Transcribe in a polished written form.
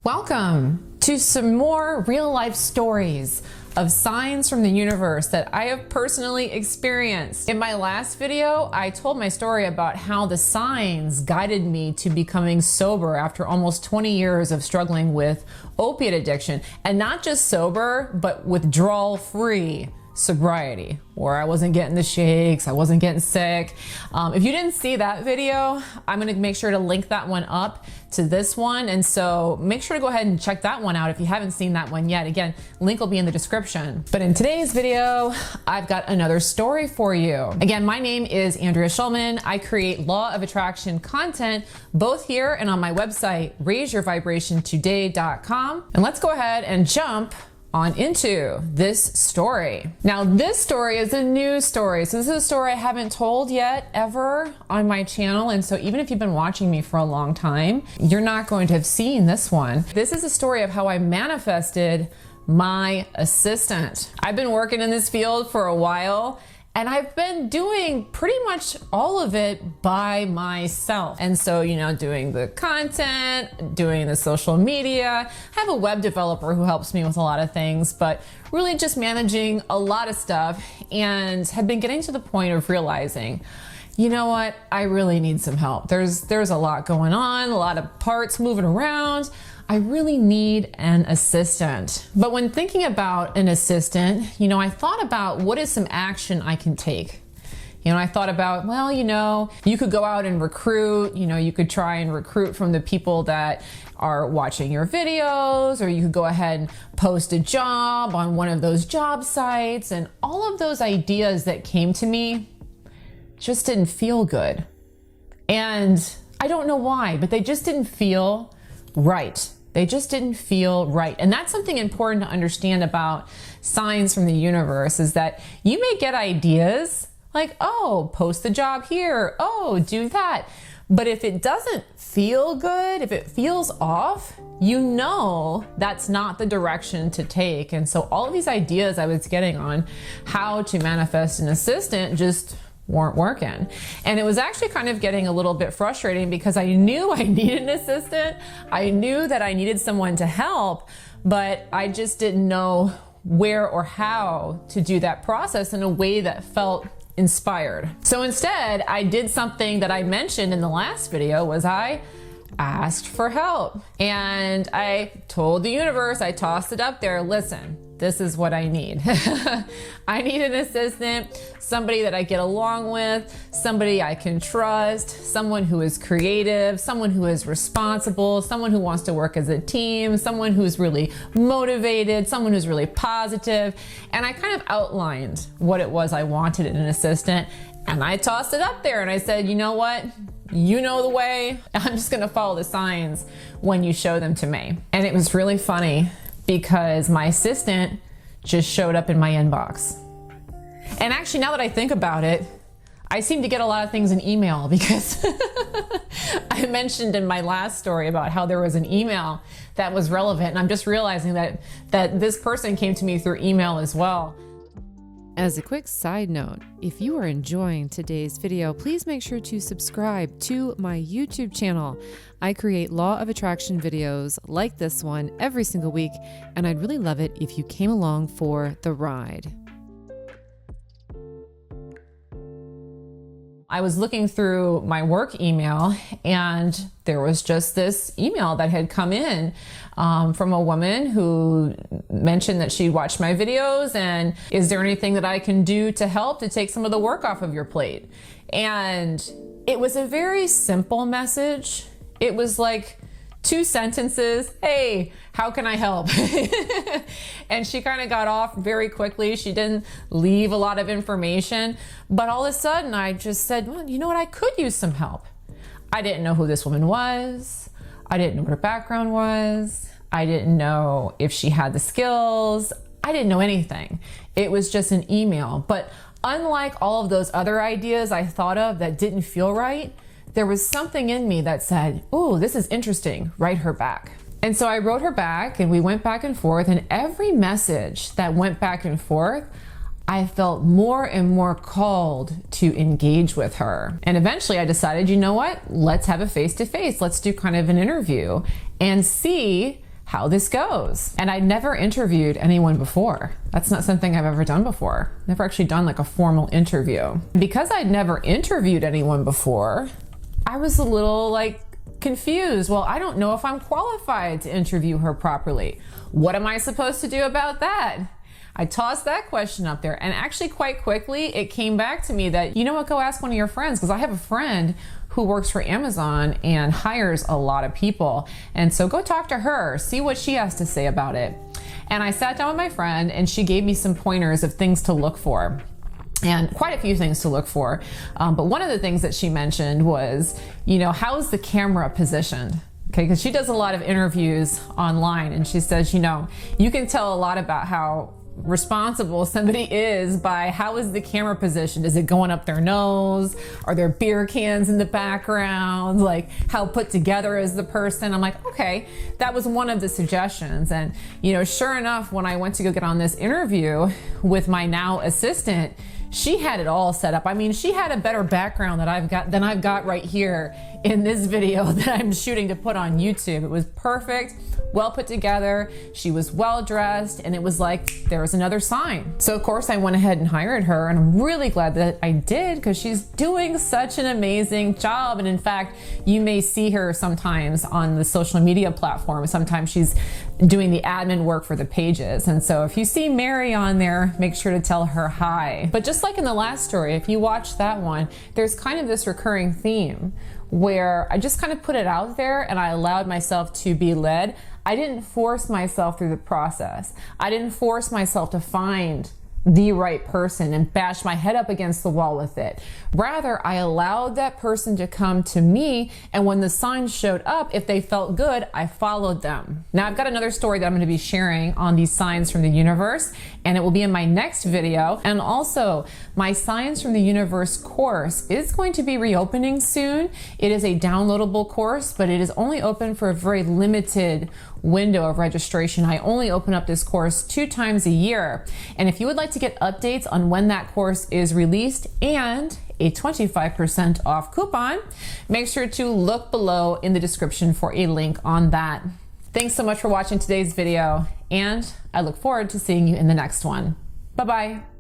Welcome to some more real life stories of signs from the universe that I have personally experienced. In my last video, I told my story about how the signs guided me to becoming sober after almost 20 years of struggling with opiate addiction. And not just sober, but withdrawal-free sobriety, where I wasn't getting the shakes, I wasn't getting sick. If you didn't see that video, I'm gonna make sure to link that one up to this one. And so make sure to go ahead and check that one out if you haven't seen that one yet. Again, link will be in the description. But in today's video, I've got another story for you. Again, my name is Andrea Schulman. I create law of attraction content both here and on my website, raiseyourvibrationtoday.com. And let's go ahead and jump on into this story. Now, this story is a new story. So this is a story I haven't told yet ever on my channel. And so even if you've been watching me for a long time, you're not going to have seen this one. This is a story of how I manifested my assistant. I've been working in this field for a while, and I've been doing pretty much all of it by myself. And so, doing the content, doing the social media. I have a web developer who helps me with a lot of things, but really just managing a lot of stuff, and have been getting to the point of realizing, you know what, I really need some help. There's a lot going on, a lot of parts moving around. I really need an assistant. But when thinking about an assistant, I thought about what is some action I can take. I thought about, well, you could go out and recruit, you could try and recruit from the people that are watching your videos, or you could go ahead and post a job on one of those job sites. And all of those ideas that came to me just didn't feel good. And I don't know why, but they just didn't feel right. They just didn't feel right. And that's something important to understand about signs from the universe, is that you may get ideas like, oh, post the job here, oh, do that. But if it doesn't feel good, if it feels off, that's not the direction to take. And so all of these ideas I was getting on how to manifest an assistant just weren't working. And it was actually kind of getting a little bit frustrating, because I knew I needed an assistant. I knew that I needed someone to help, but I just didn't know where or how to do that process in a way that felt inspired. So instead, I did something that I mentioned in the last video, was I asked for help. And I told the universe, I tossed it up there, listen, this is what I need. I need an assistant, somebody that I get along with, somebody I can trust, someone who is creative, someone who is responsible, someone who wants to work as a team, someone who's really motivated, someone who's really positive. And I kind of outlined what it was I wanted in an assistant, and I tossed it up there and I said, you know what? You know the way. I'm just gonna follow the signs when you show them to me. And it was really funny, because my assistant just showed up in my inbox. And actually, now that I think about it, I seem to get a lot of things in email, because I mentioned in my last story about how there was an email that was relevant, and I'm just realizing that this person came to me through email as well. As a quick side note, if you are enjoying today's video, please make sure to subscribe to my YouTube channel. I create law of attraction videos like this one every single week, and I'd really love it if you came along for the ride. I was looking through my work email, and there was just this email that had come in from a woman who mentioned that she watched my videos, and is there anything that I can do to help to take some of the work off of your plate? And it was a very simple message. It was like 2 sentences. Hey, how can I help? And she kind of got off very quickly. She didn't leave a lot of information, but all of a sudden I just said, well, you know what? I could use some help. I didn't know who this woman was. I didn't know what her background was. I didn't know if she had the skills. I didn't know anything. It was just an email. But unlike all of those other ideas I thought of that didn't feel right, there was something in me that said, oh, this is interesting, write her back. And so I wrote her back, and we went back and forth, and every message that went back and forth, I felt more and more called to engage with her. And eventually I decided, you know what, let's have a face-to-face. Let's do kind of an interview and see how this goes. And I'd never interviewed anyone before. That's not something I've ever done before. Never actually done like a formal interview. Because I'd never interviewed anyone before, I was a little like confused. Well, I don't know if I'm qualified to interview her properly. What am I supposed to do about that? I tossed that question up there, and actually quite quickly it came back to me that, you know what, go ask one of your friends, because I have a friend who works for Amazon and hires a lot of people. And so go talk to her, see what she has to say about it. And I sat down with my friend and she gave me some pointers of things to look for. And quite a few things to look for. But one of the things that she mentioned was, you know, how's the camera positioned? Okay, because she does a lot of interviews online, and she says, you know, you can tell a lot about how responsible somebody is by how is the camera positioned. Is it going up their nose? Are there beer cans in the background? Like, how put together is the person? I'm like, okay, that was one of the suggestions. And, you know, sure enough, when I went to go get on this interview with my now assistant, she had it all set up. I mean, she had a better background than I've got right here in this video that I'm shooting to put on YouTube. It was perfect, well put together. She was well dressed, and it was like there was another sign. So of course I went ahead and hired her, and I'm really glad that I did, because she's doing such an amazing job. And in fact, you may see her sometimes on the social media platform. Sometimes she's doing the admin work for the pages. And so if you see Mary on there, make sure to tell her hi. But just like in the last story, if you watch that one, there's kind of this recurring theme where I just kind of put it out there and I allowed myself to be led. I didn't force myself through the process. I didn't force myself to find the right person and bash my head up against the wall with it. Rather, I allowed that person to come to me, and when the signs showed up, if they felt good, I followed them. Now I've got another story that I'm going to be sharing on these signs from the universe, and it will be in my next video. And also, my Signs from the Universe course is going to be reopening soon. It is a downloadable course, but it is only open for a very limited window of registration. I only open up this course 2 times a year. And if you would like to get updates on when that course is released and a 25% off coupon, make sure to look below in the description for a link on that. Thanks so much for watching today's video, and I look forward to seeing you in the next one. Bye-bye.